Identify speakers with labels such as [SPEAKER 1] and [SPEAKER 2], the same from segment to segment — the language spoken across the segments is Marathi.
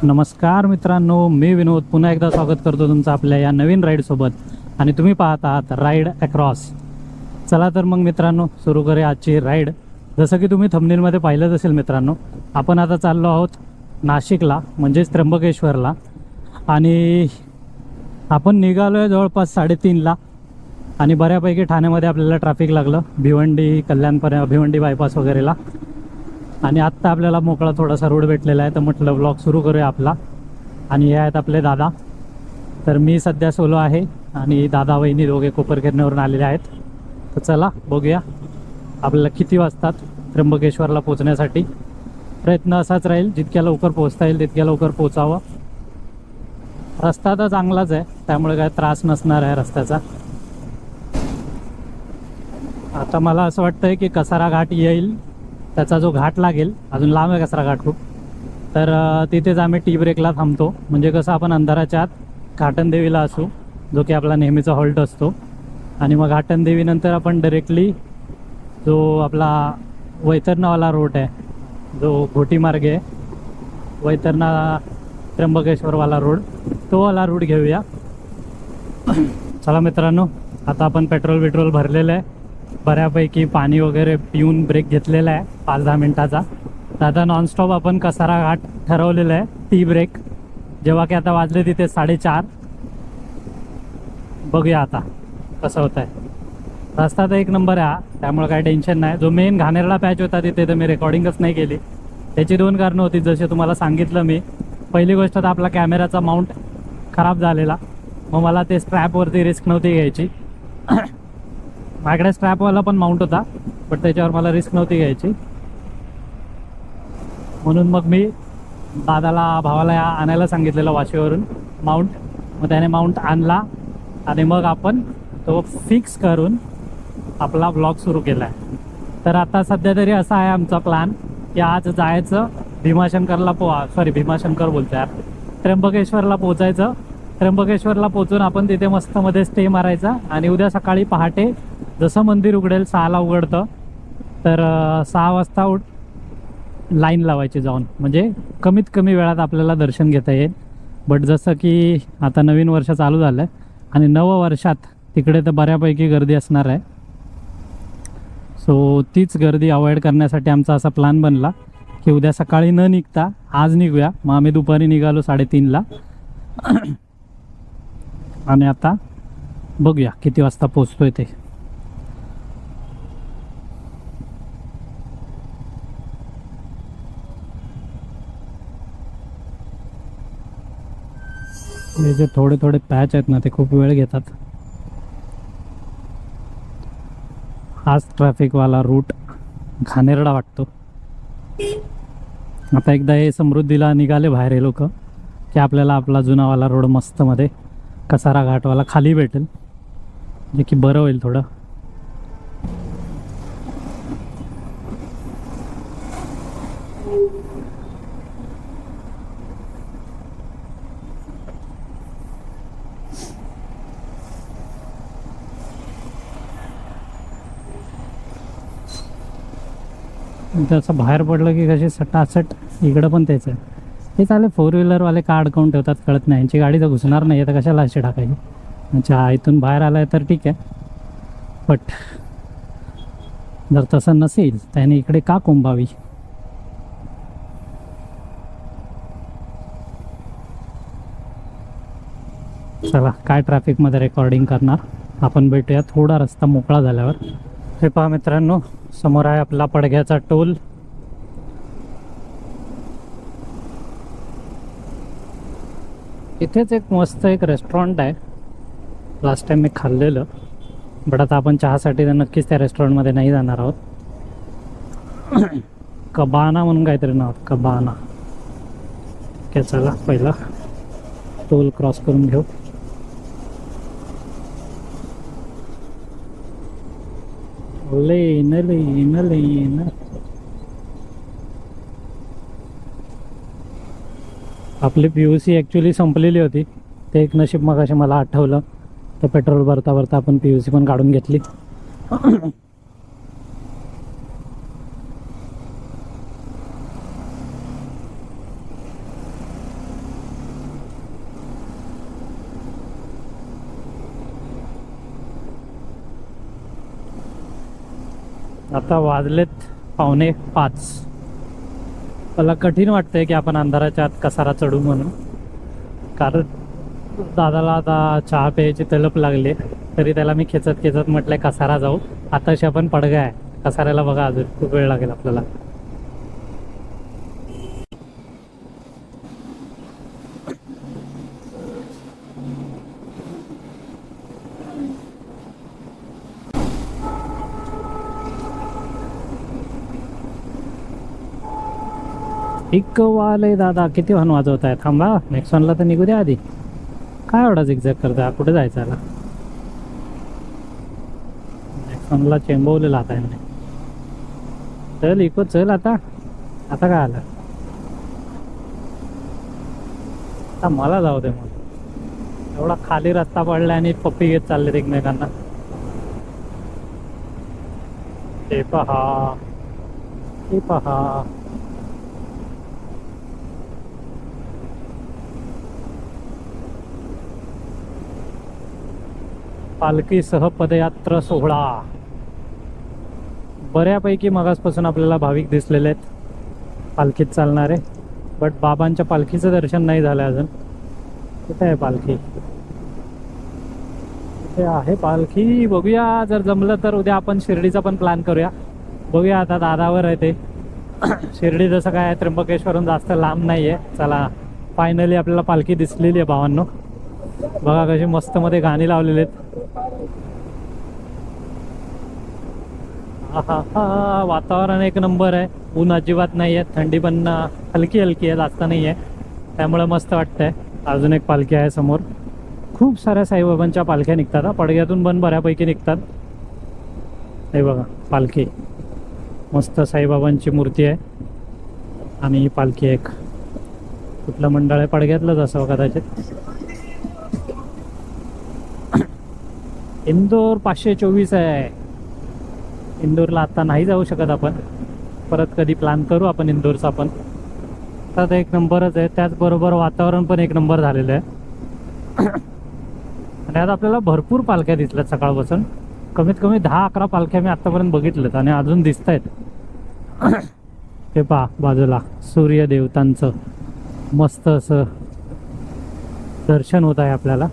[SPEAKER 1] नमस्कार मित्रांनो, मी विनोद पुन्हा एकदा स्वागत करतो तुमचं आपल्या या नवीन राईडसोबत आणि तुम्ही पाहत आहात राईड अक्रॉस. चला तर मग मित्रांनो सुरू करूया आजची राईड. जसं की तुम्ही थंबनेलमध्ये पाहिलंच असेल मित्रांनो, आपण आता चाललो आहोत नाशिकला, म्हणजेच त्र्यंबकेश्वरला. आणि आपण निघालो आहे जवळपास 3:30ला आणि बऱ्यापैकी ठाण्यामध्ये आपल्याला ट्रॅफिक लागलं, भिवंडी कल्याणपर्यंत, भिवंडी बायपास वगैरेला. आणि आत्ता आपल्याला मोकळा थोडासा रोड भेटलेला आहे, तर म्हटलं ब्लॉग सुरू करूया आपला. आणि हे आहेत आपले दादा. तर मी सध्या सोलो आहे आणि दादा वहिनी दोघे कोपरखेरणेवरून आलेले आहेत. तर चला बघूया आपल्याला किती वाजतात त्र्यंबकेश्वरला पोचण्यासाठी. प्रयत्न असाच राहील, जितक्या लवकर पोचता येईल तितक्या लवकर पोचावं. रस्ता तर चांगलाच आहे, त्यामुळे काय त्रास नसणार आहे रस्त्याचा. आता मला असं वाटतं की कसारा घाट येईल, त्याचा जो घाट लागेल, अजून लांब आहे कसारा घाट खूप. तर तिथेच आम्ही टी ब्रेकला थांबतो. म्हणजे कसं आपण अंधाराच्या आत घाटनदेवीला असू, जो की आपला नेहमीचा हॉल्ट असतो. आणि मग घाटनदेवीनंतर आपण डायरेक्टली जो आपला वैतरणावाला रोड आहे, जो घोटी मार्ग आहे, वैतरणा त्र्यंबकेश्वरवाला रोड, तो वाला रूट घेऊया. चला मित्रांनो, आता आपण पेट्रोल भरलेलं आहे, बऱ्यापैकी पाणी वगैरे पिऊन ब्रेक घेतलेला आहे 5-10 मिनटाचा. तर आता नॉनस्टॉप आपण कसारा घाट ठरवलेला आहे टी ब्रेक, जेव्हा की आता वाजले तिथे 4:30. बघूया आता कसं होत आहे. रस्ता तर एक नंबर आहे, त्यामुळे काही टेन्शन नाही. जो मेन घाणेरडा पॅच होता तिथे तर मी रेकॉर्डिंगच नाही केली. त्याची 2 कारणं होती, जसे तुम्हाला सांगितलं मी. पहिली गोष्ट तर आपला कॅमेराचा माउंट खराब झालेला, मग मला ते स्ट्रॅपवरती रिस्क नव्हती घ्यायची. माझ्याकडे स्ट्रॅपवाला पण माउंट होता, पण त्याच्यावर मला रिस्क नव्हती घ्यायची. म्हणून मग मी भावाला आणायला सांगितलेलं वाशीवरून माउंट. मग त्याने माउंट आणला आणि मग आपण तो फिक्स करून आपला ब्लॉग सुरू केला आहे. तर आता सध्या तरी असा आहे आमचा प्लॅन की आज जायचं भीमाशंकरला भीमाशंकर बोलतो यार, त्र्यंबकेश्वरला पोचायचं. त्र्यंबकेश्वरला पोचून आपण तिथे मस्त मध्ये स्टे मारायचा आणि उद्या सकाळी पहाटे जसं मंदिर उघडेल, 6ला उघडतं, तर 6 वाजता लाईन लावायची जाऊन, म्हणजे कमीत कमी वेळात आपल्याला दर्शन घेता येईल. बट जसं की आता नवीन वर्ष चालू झालं आहे आणि नववर्षात तिकडे तर बऱ्यापैकी गर्दी असणार आहे. सो तीच गर्दी अवॉइड करण्यासाठी आमचा असा प्लॅन बनला की उद्या सकाळी न निघता आज निघूया. मग आम्ही दुपारी निघालो 3:30ला. आणि आता बघूया किती वाजता पोचतोय ते. हे जे थोडे पॅच आहेत ना, ते खूप वेळ घेतात. हाच ट्रॅफिकवाला रूट घाणेरडा वाटतो. आता एकदा हे समृद्धीला निघाले बाहेर हे लोक, की आपल्याला आपला जुनावाला रोड मस्तमध्ये कसारा घाटवाला खाली भेटेल, जे की बरं होईल थोडं. असं बाहेर पडलं की कशी सटासट इकडं पण तेच आहे. हे चालेल, 4 व्हीलरवाले का अडकवून ठेवतात कळत नाही. यांची गाडी तर घुसणार नाही, तर कशाला अशी टाकायची. अच्छा, इथून बाहेर आलाय तर ठीक आहे, बट जर तसं नसेल त्याने इकडे का कोंबावी. चला, काय ट्रॅफिकमध्ये रेकॉर्डिंग करणार. आपण भेटूया थोडा रस्ता मोकळा झाल्यावर. हे पहा मित्रांनो, समोर आहे आपला पडघ्याचा टोल. इथेच एक मस्त एक रेस्टॉरंट आहे, लास्ट टाइम मी खाल्लेलं. बट आता आपण चहासाठी तर नक्कीच त्या रेस्टॉरंटमध्ये नाही जाणार आहोत. कबाना म्हणून काहीतरी नाव, कबाना. ओके, चला पहिला टोल क्रॉस करून घेऊ. लेन आपली PUC ॲक्च्युली संपलेली होती. ते एक नशीब मगाशी मला आठवलं, तर पेट्रोल भरता आपण PUC पण काढून घेतली. आता वाजलेत 4:45. मला कठीण वाटतंय की आपण अंधाराच्या आत कसारा चढू म्हणून, कारण दादाला आता चहा प्यायची तलप लागली. तरी त्याला मी खेचत खेचत म्हटलंय कसारा जाऊ. आताशी आपण पडगा आहे, कसाऱ्याला बघा अजून खूप वेळ लागेल आपल्याला. एक वाले दादा किती हॉर्न वाजवत आहे. थांबा, नेक्स्ट वनला तर निघू द्या आधी. काय एवढा झिकझॅक करता, कुठे जायचं याला? नेक्स्ट वनला चेंबवलेला आता यांनी. चल इको चल आता. आता काय आलं? आता मला जाऊ दे मग. एवढा खाली रस्ता पडला आणि पप्पी घेत चाललेत एकमेकांना. ते पहा, ते पहा. पालखीसह पदयात्रा सोहळा. बऱ्यापैकी मगासपासून आपल्याला भाविक दिसलेले आहेत पालखीत चालणारे, बट बाबांच्या पालखीचं दर्शन नाही झालं अजून. कुठे आहे पालखी? कुठे आहे पालखी? बघूया, जर जमलं तर उद्या आपण शिर्डीचा पण प्लॅन करूया. बघूया, आता दादावर आहे ते. शिर्डी जसं काय त्र्यंबकेश्वरून जास्त लांब नाही आहे. चला, फायनली आपल्याला पालखी दिसलेली आहे भावांनो. बघा कशी मस्त मध्ये गाणी लावलेली आहेत. हा हा, वातावरण एक नंबर आहे. ऊन अजिबात नाही आहे, थंडी पण हलकी हलकी आहे, जास्त नाही आहे. त्यामुळे मस्त वाटतंय. अजून एक पालखी आहे समोर. खूप साऱ्या साईबाबांच्या पालख्या निघतात. पडग्यातून पण बऱ्यापैकी निघतात. हे बघा पालखी, मस्त साईबाबांची मूर्ती आहे आणि ही पालखी एक. कुठलं मंडळ आहे? पडग्यातलंच असावं कदाचित. इंदोर 524 आहे. इंदोरला आता नाही जाऊ शकत आपण, परत कधी प्लॅन करू आपण इंदोरचा पण. तर एक नंबरच आहे, त्याचबरोबर वातावरण पण एक नंबर झालेलं आहे. आणि आज आपल्याला भरपूर पालख्या दिसल्यात सकाळपासून. कमीत कमी 10-11 पालख्या मी आत्तापर्यंत बघितल्यात आणि अजून दिसत आहेत. हे पहा बाजूला सूर्यदेवतांचं मस्त असं दर्शन होत आहे आपल्याला.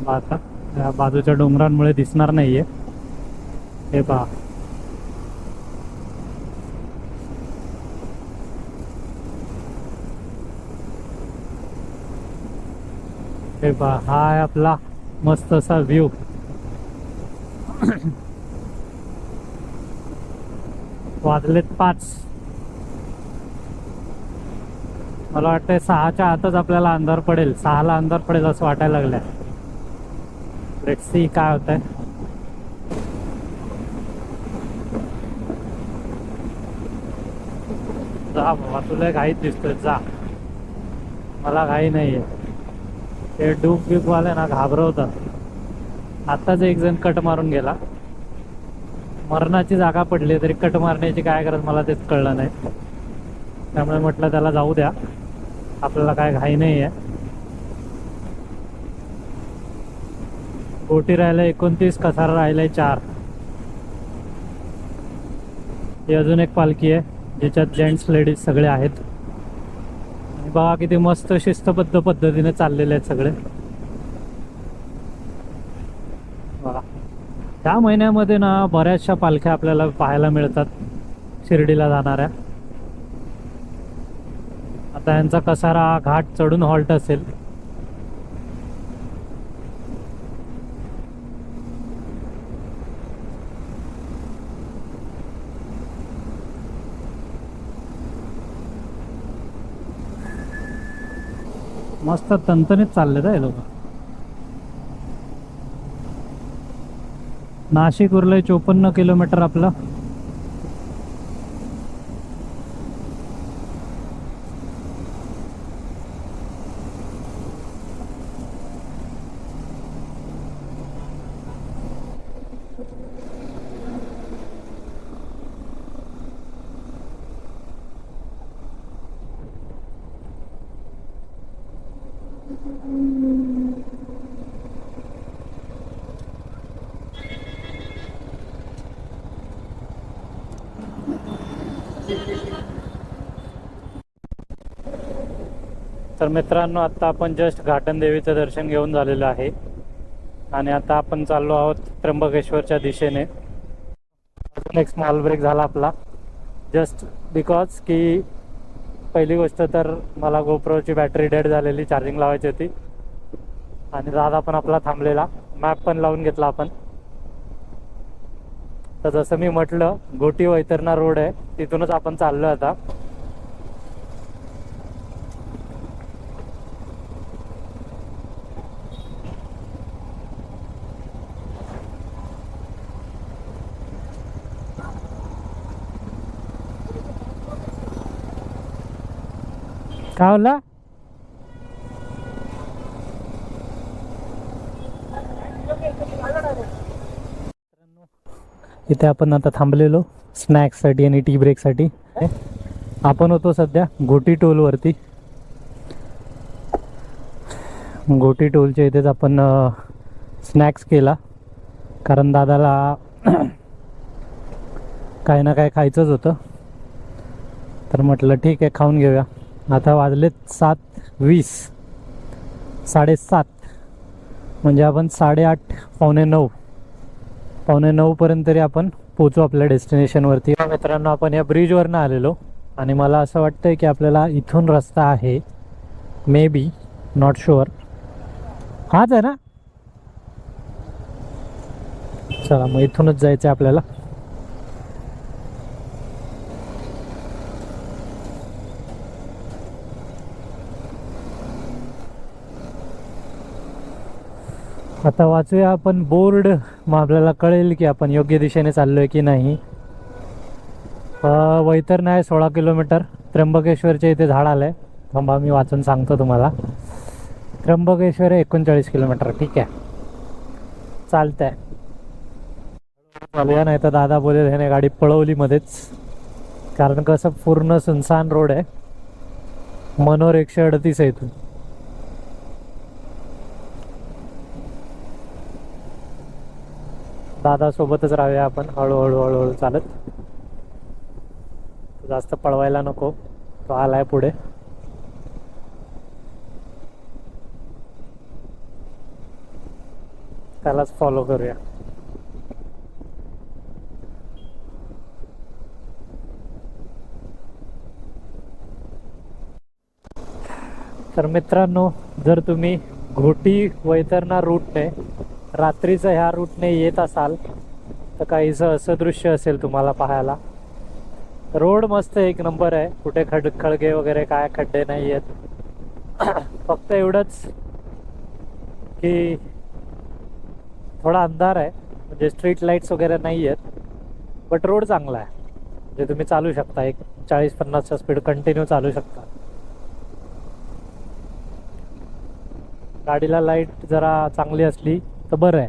[SPEAKER 1] आता या बाजूच्या डोंगरांमुळे दिसणार नाहीये. हे पहा, हे पहा, हा आहे आपला मस्त असा व्ह्यू. वाजलेत 5. मला वाटतंय 6च्या आतच आपल्याला अंधार पडेल. 6ला अंधार पडेल असं वाटायला लागलंय. लेट्स सी काय होतंय. जा बाबा, तुला घाईत दिसतोय, जा. मला घाई नाहीये. ते डूबवाले ना घाबरवतात. आताच एक जण कट मारून गेला. मरणाची जागा पडली तरी कट मारण्याची काय गरज मला तेच कळलं नाही. त्यामुळे म्हटलं त्याला जाऊ द्या, आपल्याला काय घाई नाही आहे. बोटी राहिल्या 29, कसारा राहिलाय 4. ही अजून एक पालखी आहे ज्याच्यात जेंट्स लेडीज सगळे आहेत. आणि बघा किती मस्त शिस्तबद्ध पद्धतीने चाललेले आहेत सगळे. बघा, त्या महिन्यामध्ये ना बऱ्याचशा पालख्या आपल्याला पाहायला मिळतात शिर्डीला जाणाऱ्या. आता यांचा कसारा घाट चढून हॉल्ट असेल. मस्त तंतनीत चाललेत आहे लोक. नाशिक उरलंय 54 किलोमीटर आपलं. तर मित्रांनो, आता आपण जस्ट घाटन देवीचं दर्शन घेऊन झालेलं आहे आणि आता आपण चाललो आहोत त्र्यंबकेश्वरच्या दिशेने. अजून एक स्मॉल ब्रेक झाला आपला, जस्ट बिकॉज की पहिली गोष्ट तर मला गोप्रोची बॅटरी डेड झालेली, चार्जिंग लावायची होती आणि दादा पण आपला थांबलेला, मॅप पण लावून घेतला आपण. तर जसं मी म्हटलं, घोटी वैतरणा रोड आहे, तिथूनच आपण चाललो आता. काय बोलला? इथे आपण आता थांबलेलो स्नॅक्ससाठी आणि टी ब्रेकसाठी. आपण होतो सध्या घोटी टोलवरती. घोटी टोलच्या इथेच आपण स्नॅक्स केला, कारण दादाला काही ना काय खायचंच होतं. तर म्हटलं ठीक आहे, खाऊन घेऊया. आता वाजलेत 7:20, 7:30, म्हणजे आपण 8:30 पावणे 9 पर्यंत तरी आपण पोचू आपल्या डेस्टिनेशनवरती. मित्रांनो, आपण या ब्रिजवरनं आलेलो आणि मला असं वाटतंय की आपल्याला इथून रस्ता आहे, मे बी, नॉट शुअर. हाच आहे ना? चला मग इथूनच जायचं आहे आपल्याला. आता वाचूया आपण बोर्ड, मग आपल्याला कळेल की आपण योग्य दिशेने चाललोय की नाही. वैतरणा आहे 16 किलोमीटर. त्र्यंबकेश्वरच्या इथे झाड आलंय, थांबा मी वाचून सांगतो तुम्हाला. त्र्यंबकेश्वर आहे 39 किलोमीटर. ठीक आहे, चालतंय. चालूया, नाही तर दादा बोलेल ह्याने गाडी पळवली मध्येच, कारण कसं पूर्ण सुनसान रोड आहे. मनोर 138 आहे इथून. दादा सोबतच राहूया आपण, हळूहळू हळूहळू चालत. जास्त पळवायला नको, तो आलाय पुढे. त्यालाच फॉलो करूया. तर मित्रांनो, जर तुम्ही घोटी वैतरणा रूटने रात्रीचं ह्या रूटने येत असाल तर काहीसं असं दृश्य असेल तुम्हाला पाहायला. रोड मस्त एक नंबर आहे, कुठे खळगे वगैरे काय खड्डे नाही आहेत. फक्त एवढंच की थोडा अंधार आहे, म्हणजे स्ट्रीट लाईट्स वगैरे नाही आहेत. बट रोड चांगला आहे, म्हणजे तुम्ही चालू शकता, एक 40-50चा स्पीड कंटिन्यू चालू शकता. गाडीला लाईट जरा चांगली असली तर बरं आहे.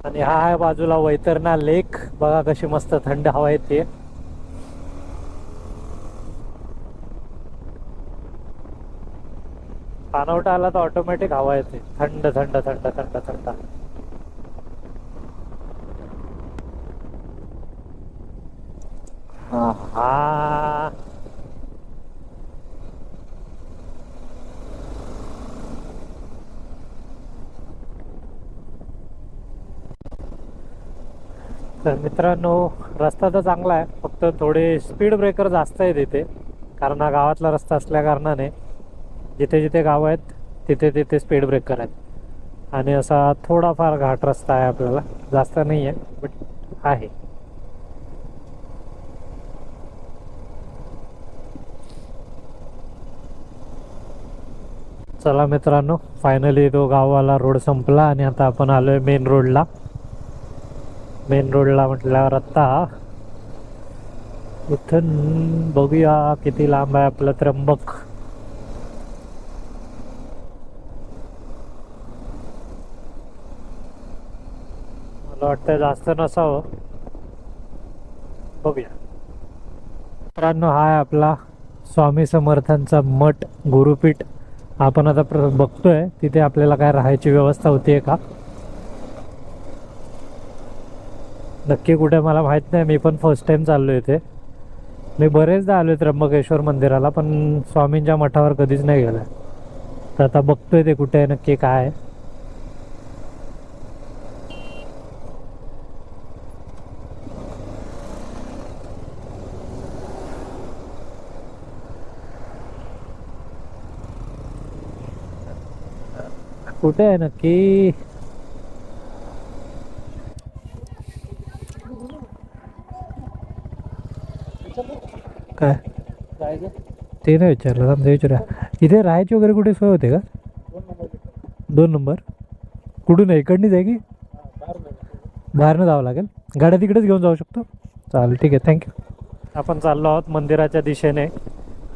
[SPEAKER 1] आणि हा आहे बाजूला वैतरणा लेक, बघा कशी मस्त थंड हवा येते. पाणवठा आला तर ऑटोमॅटिक हवा येते, थंड थंड थंड थंड थंड. हा, तर मित्रांनो, रस्ता तर चांगला आहे, फक्त थोडे स्पीड ब्रेकर जास्त आहेत इथे, कारण हा गावातला रस्ता असल्या कारणाने जिथे जिथे गाव आहेत तिथे तिथे स्पीड ब्रेकर आहेत. आणि असा थोडाफार घाट रस्ता आहे, आपल्याला जास्त नाही आहे बट आहे. चला मित्रांनो, फायनली तो गाववाला रोड संपला आणि आता आपण आलोय मेन रोडला. मेन रोडला म्हटल्यावर आता इथून बघूया किती लांब आहे आपलं त्र्यंबक. मला वाटतं जास्त नसावं, बघूया. मित्रांनो, हा आहे आपला स्वामी समर्थांचा मठ, गुरुपीठ. आपण आता बघतोय तिथे आपल्याला काय राहायची व्यवस्था होतीये का. नक्की कुठे मला माहीत नाही, मी पण फर्स्ट टाइम चाललो इथे. मी बरेचदा आलो त्र्यंबकेश्वर मंदिराला, पण स्वामींच्या मठावर कधीच नाही गेला. तर आता बघतोय ते कुठे आहे नक्की काय आहे. कुठे आहे नक्की? काय ते नाही विचारलं, आमचं विचारा. इथे राहायची वगैरे कुठे सोय होते का? 2 नंबर कुठून आहे? इकडनीच आहे की बाहेरनं जावं लागेल? गाड्या तिकडेच घेऊन जाऊ शकतो? चालेल, ठीक आहे, थँक्यू. आपण चाललो आहोत मंदिराच्या दिशेने.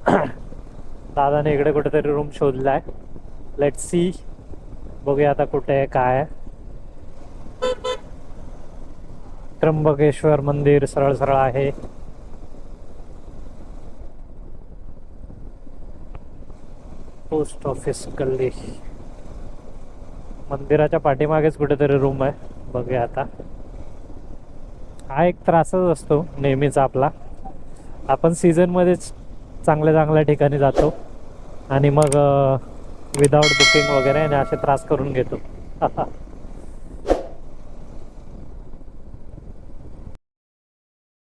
[SPEAKER 1] दादाने इकडे कुठेतरी रूम शोधला आहे. लेट्स सी, बघूया आता कुठे आहे काय आहे. त्र्यंबकेश्वर मंदिर सरळ सरळ आहे. पोस्ट ऑफिस गल्ली. मंदिराच्या पाठीमागेच कुठेतरी रूम आहे. बघूया आता. हा एक त्रासच असतो नेहमीचा आपला. आपण सीझनमध्येच चांगल्या चांगल्या ठिकाणी जातो आणि मग विदाऊट बुकिंग वगैरे आणि असे त्रास करून घेतो.